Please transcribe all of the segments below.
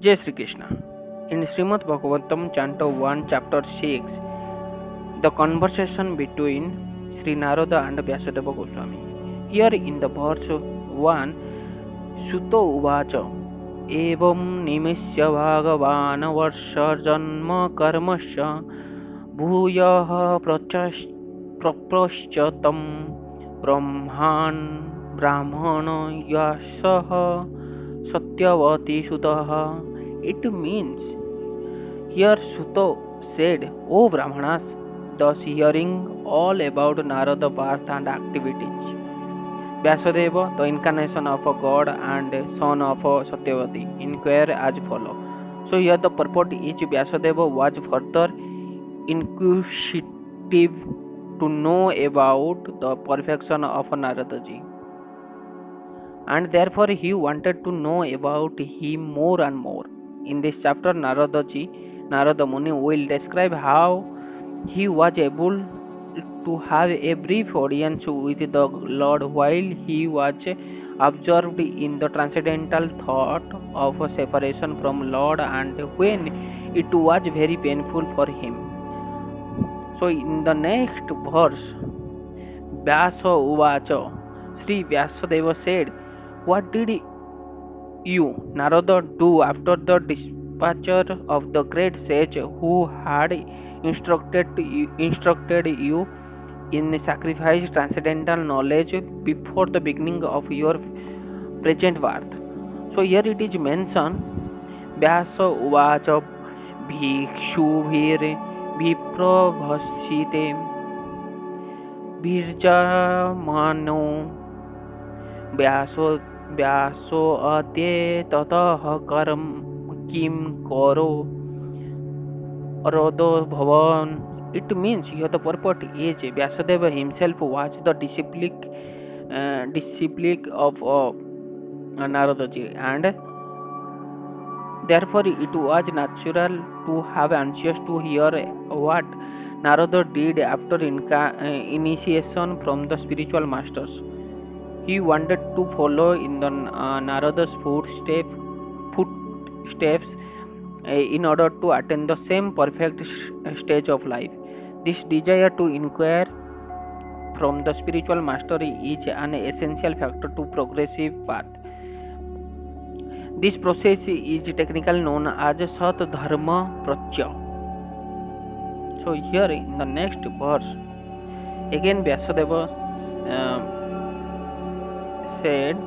Jai Sri Krishna. In Śrīmad-Bhāgavatam, Canto 1, Chapter 6, the conversation between Sri Nārada and Vyāsadeva Goswami. Here in the verse 1, Suto Uvacha Evam Nimisya Bhagavan Varsha Janma Karmasya Bhuyah Prapraschatam Brahmana Yasaha Satyavati Sutaha. It means here Suto said, O Brahmanas, thus hearing all about Narada birth and activities. Vyasadeva, the incarnation of a god and son of a Satyavati, inquire as follow. So here the purport is Vyasadeva was further inquisitive to know about the perfection of Naradaji, and therefore he wanted to know about him more and more. In this chapter, Narada Muni will describe how he was able to have a brief audience with the Lord while he was absorbed in the transcendental thought of separation from Lord, and when it was very painful for him. So in the next verse, Vyasa Uvacha, Sri Vyasadeva said, what did you, Narada, do after the departure of the great sage who had instructed you in sacrifice transcendental knowledge before the beginning of your present birth? So here it is mentioned, Vyasa Uvacha Bhikshubhir Viprabhasite Virjamano व्यासो व्यासोऽद्य ततः कर्म किं करो अरोधो bhavan. It means here the purport is Vyasadeva himself was the disciple of Naradaji, and therefore it was natural to have anxious to hear what Narada did after initiation from the spiritual masters. He wanted to follow in the Narada's footsteps in order to attain the same perfect stage of life. This desire to inquire from the spiritual master is an essential factor to progressive path. This process is technically known as Sat Dharma Prachya. So here in the next verse, again Vyasadeva said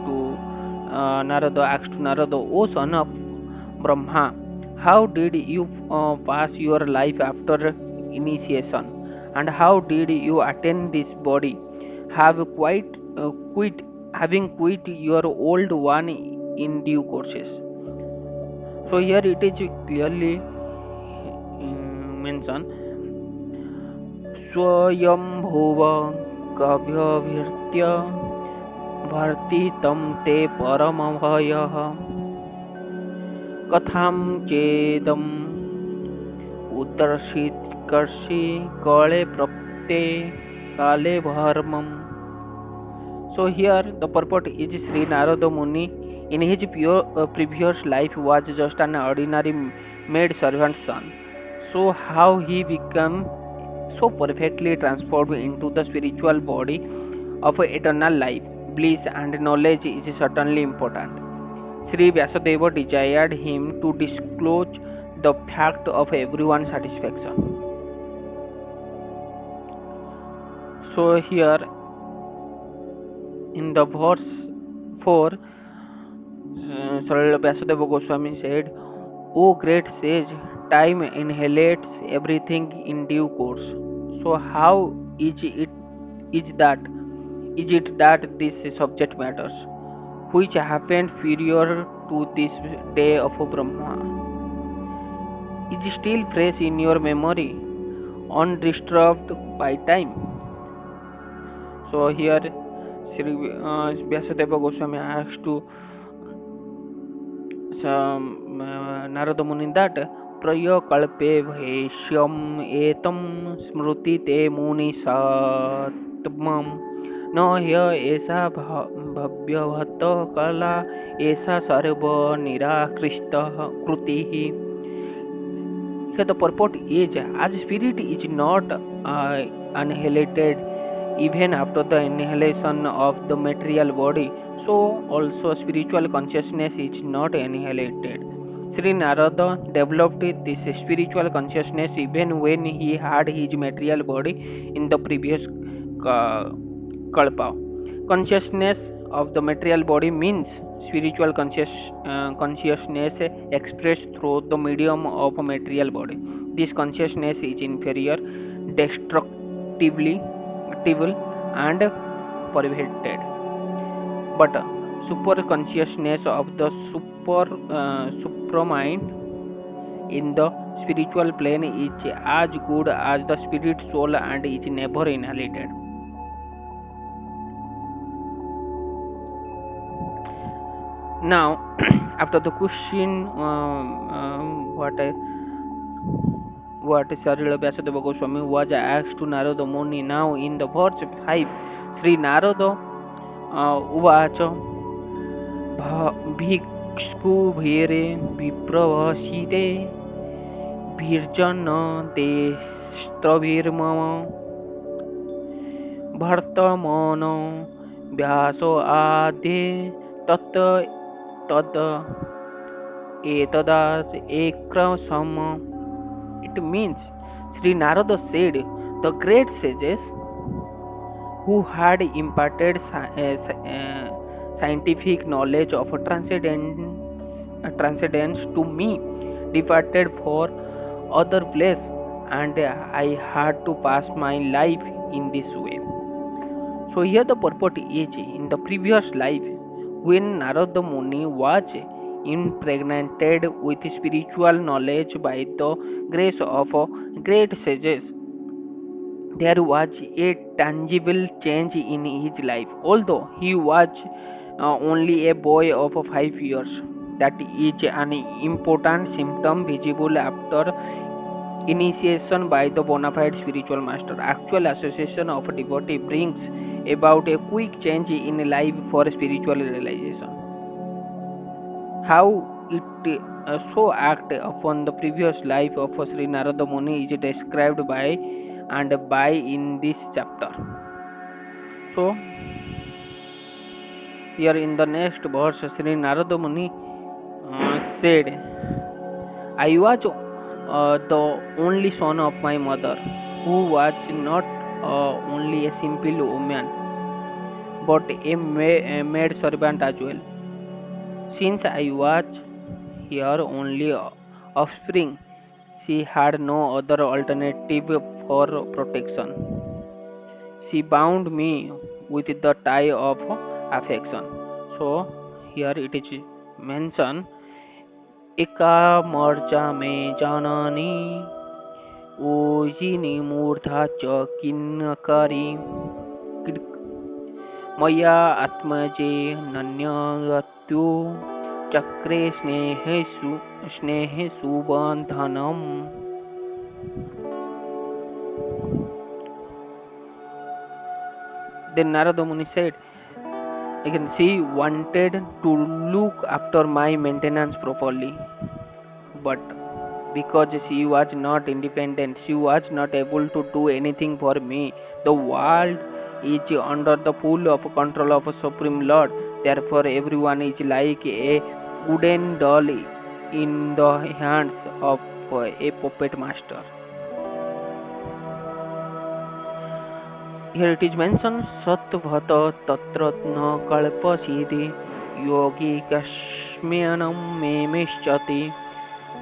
to Narada, asked to Narada, O son of Brahma, how did you pass your life after initiation, and how did you attain this body? Have quit having quit your old one in due courses. So here it is clearly mentioned, Swayambhuva Kavyavirtya Bhartitam te paramavayah कथां चेदम् उदर्शितकर्षि कळे प्रप्ते काले bharmam. So here the purport is Sri Narada Muni in his previous life was just an ordinary maid servant's son. So how he became so perfectly transformed into the spiritual body of eternal life, bliss and knowledge is certainly important. Sri Vyasadeva desired him to disclose the fact of everyone's satisfaction. So here in the verse 4, Sri Vyasadeva Goswami said, O great sage, time inhalates everything in due course. So how is it that this subject matters, which happened prior to this day of Brahma, is still fresh in your memory, undisturbed by time? So here Sri Vyasadeva Goswami asked to Narada Muni that Praya Kalpe Bhaishyam Etam Smruti Te Muni Satmam न ह्य एषा भव्यवत् कला एषा सर्वनिराकृष्टः कृतिः. Here the purport is, as spirit is not annihilated even after the annihilation of the material body, so also spiritual consciousness is not annihilated. Sri Narada developed this spiritual consciousness even when he had his material body in the previous kalpa. Consciousness of the material body means spiritual consciousness expressed through the medium of a material body. This consciousness is inferior, destructively evil, and perverted. But super consciousness of the supramind in the spiritual plane is as good as the spirit soul and is never annihilated. Now, after the question, what Sarila Vyasadeva Goswami was asked to Narada Muni. Now, in the verse 5, Sri Narada Uvacha भिक्षुभिरे विप्रवसिते भिर्जन देस्त्रभिर्मम वर्तमान व्यास आद्ये तत् तद एतदात् ekrasam. It means Sri Narada said, the great sages who had imparted scientific knowledge of transcendence to me departed for other place, and I had to pass my life in this way. So here the purport is, in the previous life, when Narada Muni was impregnated with spiritual knowledge by the grace of great sages, there was a tangible change in his life. Although he was only a boy of 5 years, that is an important symptom visible after initiation by the bona fide spiritual master. Actual association of a devotee brings about a quick change in life for spiritual realization. How it so act upon the previous life of Sri Narada Muni is described by in this chapter. So here in the next verse, Sri Narada Muni said, I was the only son of my mother, who was not only a simple woman, but a maid servant as well. Since I was her only offspring, she had no other alternative for protection. She bound me with the tie of affection. So here it is mentioned, Eka marja me janani ojini murdha cha kinnakari मया आत्मजे नन्यगत्यो चक्रे स्नेहेषु बन्धनम्. Then Narada Muni said, again, she wanted to look after my maintenance properly, but because she was not independent, she was not able to do anything for me. The world is under the full of control of a Supreme Lord. Therefore, everyone is like a wooden doll in the hands of a puppet master. Here it is mentioned, Satvata Tatratna Kalpasidi Yogi Kashmyanam Memeschati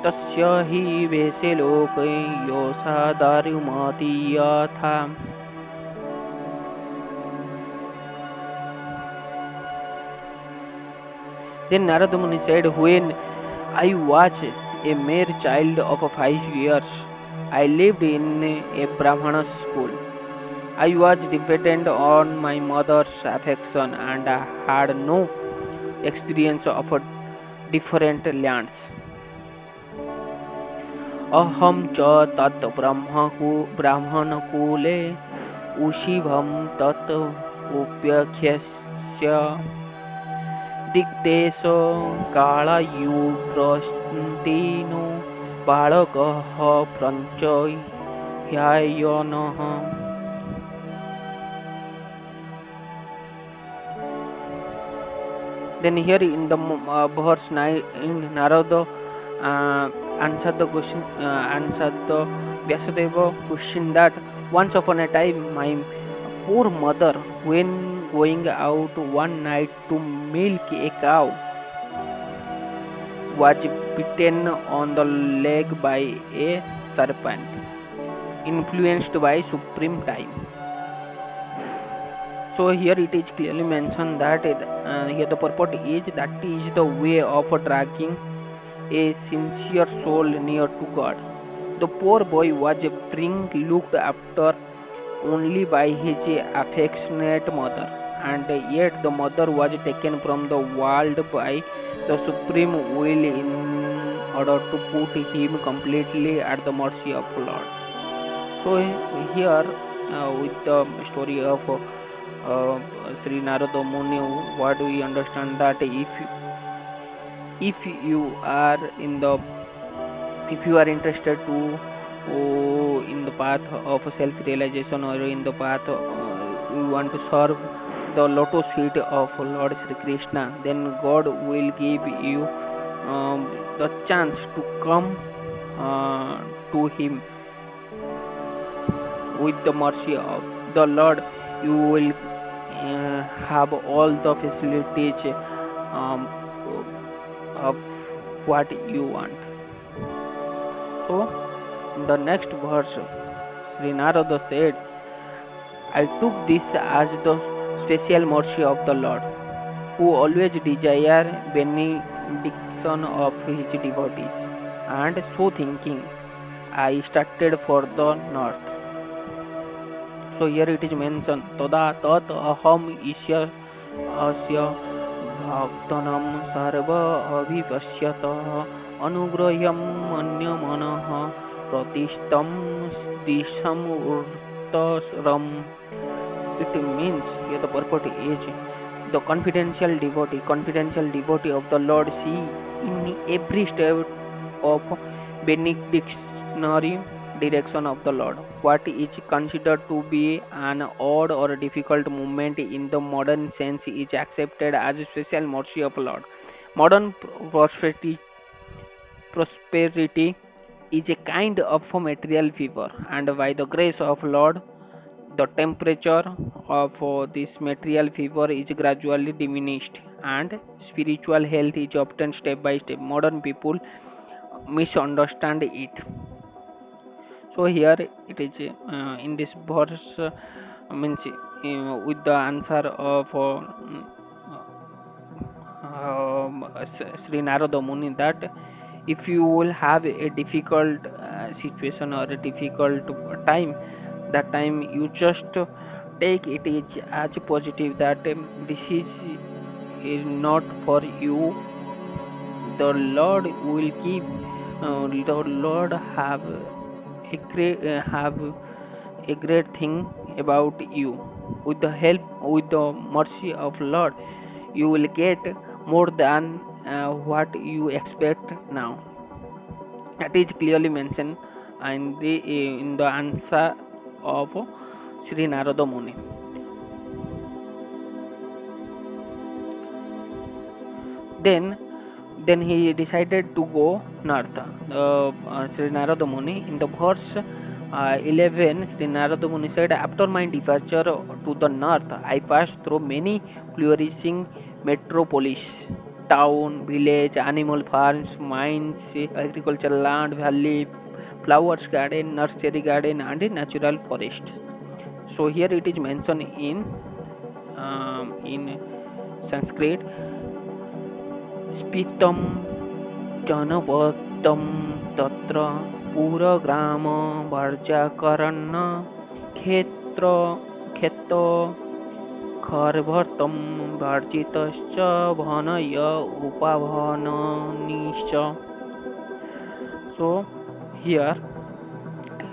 Tasya hi vese lokai yosa darumati yatha. Then Narada Muni said, when I was a mere child of 5 years, I lived in a Brahmana school. I was dependent on my mother's affection and had no experience of different lands. Aham cha tat brahmanakule ushivam tat उप्यख्यस्य दिग्देश कालयुप्रस्तिनो बालकः प्रञ्चयायनः. Then here in the verse 9, in Narada answered the question, answered the Vyasadeva question that once upon a time my poor mother, when going out one night to milk a cow, was bitten on the leg by a serpent, influenced by supreme time. So here it is clearly mentioned that here the purport is that is the way of dragging a sincere soul near to God. The poor boy was being looked after only by his affectionate mother, and yet the mother was taken from the world by the supreme will in order to put him completely at the mercy of the Lord. So here, with the story of Sri Narada Muni, what we understand that if you are in the if you are interested to in the path of self realization, or in the path you want to serve the lotus feet of Lord Sri Krishna, then God will give you the chance to come to him with the mercy of the Lord. You will have all the facilities of what you want. So in the next verse, Sri Narada said, I took this as the special mercy of the Lord, who always desire benediction of his devotees. And so thinking, I started for the north. So here it is mentioned, Tada tat aham isya asya bhaktanam sarva avivasyatah anugrayam manyamanah pratistam disham urtasram. It means here the purport is the confidential devotee of the Lord, see in every step of benedictionary direction of the Lord. What is considered to be an odd or difficult movement in the modern sense is accepted as a special mercy of Lord. Modern prosperity is a kind of a material fever, and by the grace of Lord, the temperature of this material fever is gradually diminished, and spiritual health is obtained step by step. Modern people misunderstand it. So here it is in this verse means with the answer of Sri Narada Muni, that if you will have a difficult situation or a difficult time, that time you just take it as positive, that is not for you. The Lord will give, the Lord have a great thing about you. With the help, with the mercy of Lord, you will get more than what you expect now. That is clearly mentioned in the answer of Sri Narada Muni. Then he decided to go north. Sri Narada Muni in the verse 11, Sri Narada Muni said, after my departure to the north, I passed through many flourishing metropolis, town, village, animal farms, mines, agricultural land, valley, flowers garden, nursery garden, and natural forests. So here it is mentioned in Sanskrit, Spitam जनपदं तत्र पुरग्राम वर्जाकरन्न क्षेत्र क्षेत्र खर्वर्तं वर्जितश्च भनय उपभननिश्च. So here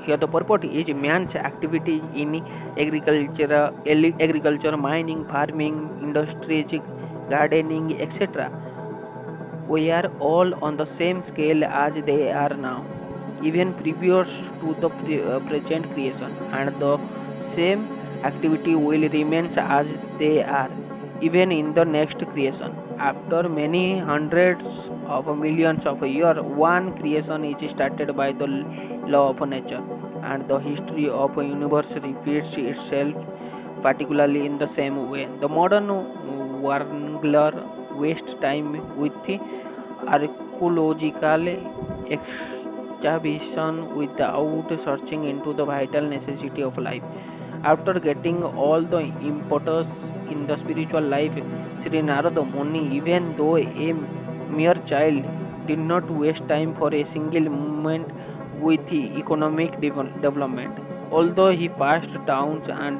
Here the purport is man's activity in agriculture, mining, farming, industries, gardening, etc. We are all on the same scale as they are now, even previous to the present creation, and the same activity will remain as they are, even in the next creation. After many hundreds of millions of years, one creation is started by the law of nature, and the history of the universe repeats itself particularly in the same way. The modern wrangler wastes time with archaeological excavation without searching into the vital necessity of life. After getting all the impetus in the spiritual life, Sri Narada Muni, even though a mere child, did not waste time for a single moment with the economic development. Although he passed towns and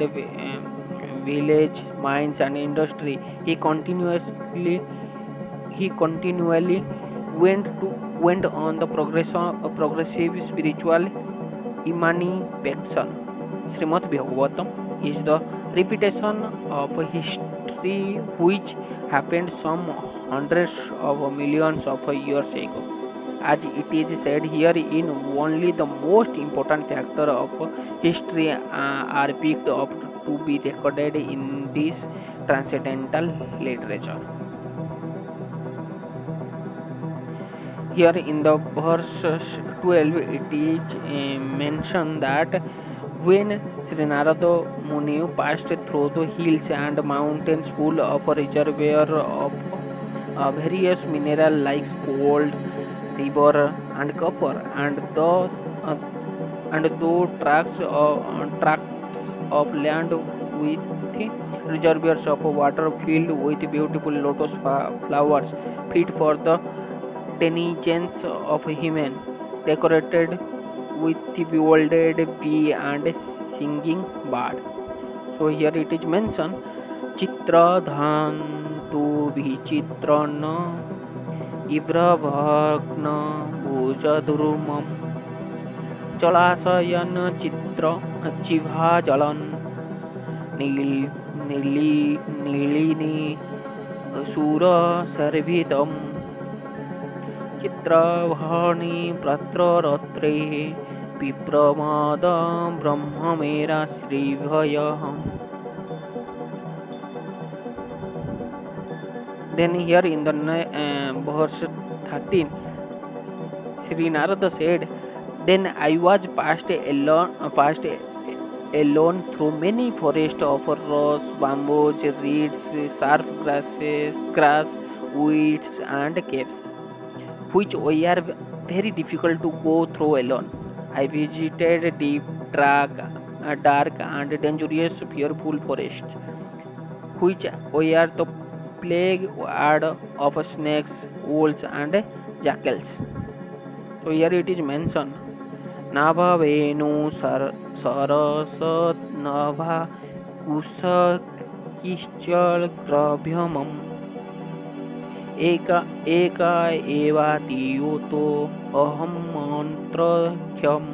village, mines and industry, he continually went on the progressive spiritual emancipation. Śrīmad-Bhāgavatam is the repetition of a history which happened some hundreds of millions of years ago. As it is said here, in only the most important factor of history are picked up to be recorded in this transcendental literature. Here in the verse 12, it is mentioned that when Sri Narada Muni passed through the hills and mountains full of a reservoir of various minerals like gold, river, and copper, and those tracts of land with reservoirs of water filled with beautiful lotus flowers, fit for the denizens of human, decorated with bewildered bee and singing bird. So here it is mentioned Chitradhantu Vichitrana Ivravagna Bhujadurmam Jalasayan Chitra Chivhajalan Nilini Sura Sarvidam चित्रवाणी प्रत्ररत्रे विप्रमादं ब्रह्ममेरा श्रीभयः. Then here in the verse 13, Sri Narada said, "Then I was passed alone through many forests of rose, bamboos, reeds, sharp grass, weeds, and caves, which were very difficult to go through alone. I visited deep, dark and dangerous, fearful forests, which were the plague of snakes, wolves, and jackals." So here it is mentioned, Nava Venu Sarasat Nava Kusa Kishchal Grabhyamam एका एवातीयोतो अहं मन्त्रख्यं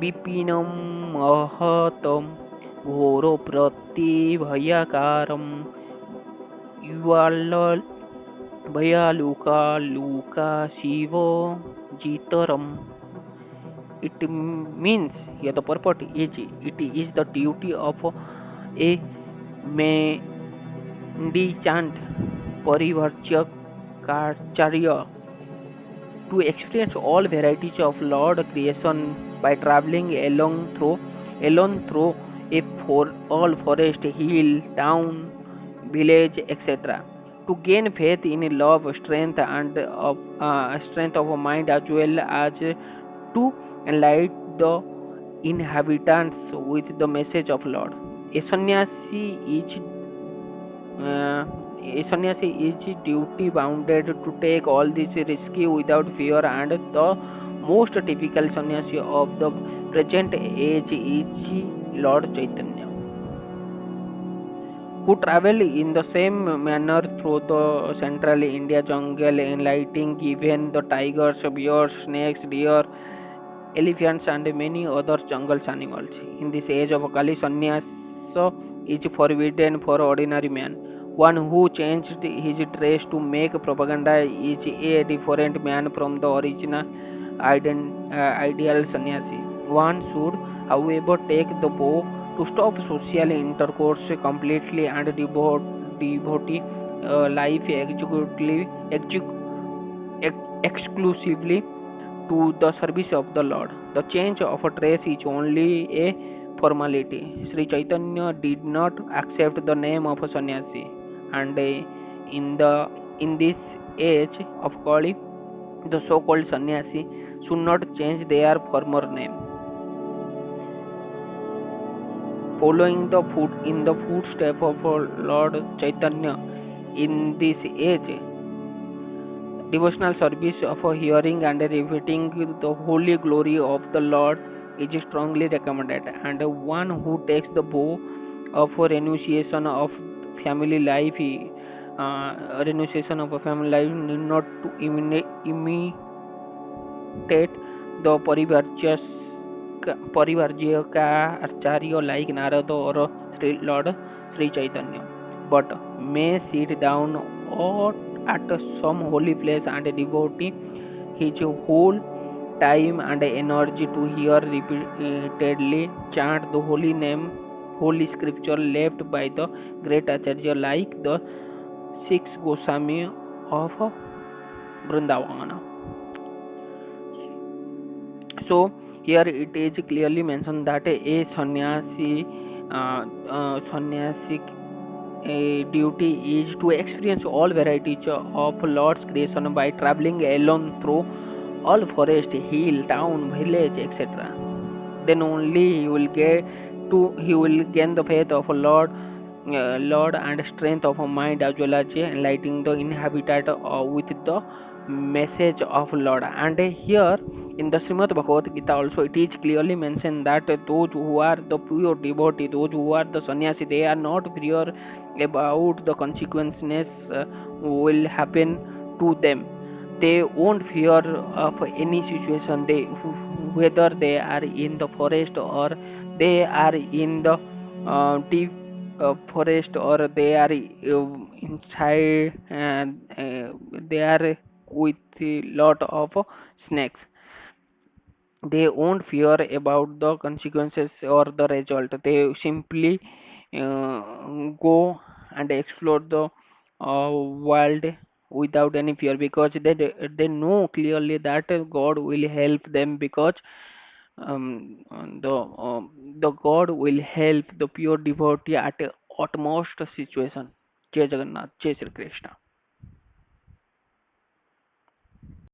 विपिनं महतं घोरप्रत्यभयकारं युवाल्ल भयालुका शिवो जितरम्. It means here the purport is it is the duty of a mendicant Parivarjyakarya to experience all varieties of Lord creation by traveling alone through all forest, hill, town, village, etc. To gain faith in love, strength of mind, as well as to enlighten the inhabitants with the message of Lord. A sannyasi is uh, a sannyasi is duty bounded to take all this risky without fear, and the most typical sannyasi of the present age is Lord Chaitanya, who traveled in the same manner through the central India jungle, enlightening even the tigers, bears, snakes, deer, elephants, and many other jungle animals. In this age of Kali, sannyasa is forbidden for ordinary man. One who changed his dress to make propaganda is a different man from the original ideal sannyasi. One should, however, take the vow to stop social intercourse completely and devotee life exclusively to the service of the Lord. The change of a dress is only a formality. Sri Chaitanya did not accept the name of a sannyasi, and in this age of Kali, the so-called sannyasi should not change their former name. Following the foot in the footsteps of Lord Chaitanya in this age, devotional service of hearing and repeating the holy glory of the Lord is strongly recommended, and one who takes the vow of renunciation of family life, renunciation of a family life need not to imitate the Parivarjaka Acharya like Narada or Lord Sri Chaitanya, but may sit down or at some holy place and devote his whole time and energy to hear repeatedly chant the holy name, holy scripture left by the great Acharya like the six Goswami of Vrindavana. So here it is clearly mentioned that a sannyasi a duty is to experience all varieties of Lord's creation by traveling alone through all forest, hill, town, village, etc. Then only he will gain the faith of a Lord and strength of a mind as well as enlightening the inhabitant with the message of Lord. And here in the Śrīmad-Bhāgavatam Gita also it is clearly mentioned that those who are the pure devotee, those who are the sannyasi, they are not fear about the consequences will happen to them. They won't fear of any situation, whether they are in the forest or they are in the deep forest or they are inside, and they are with a lot of snakes. They won't fear about the consequences or the result. They simply go and explore the world without any fear, because they know clearly that God will help them, because the the God will help the pure devotee at utmost situation. Jai Jagannath, Jai Sri Krishna.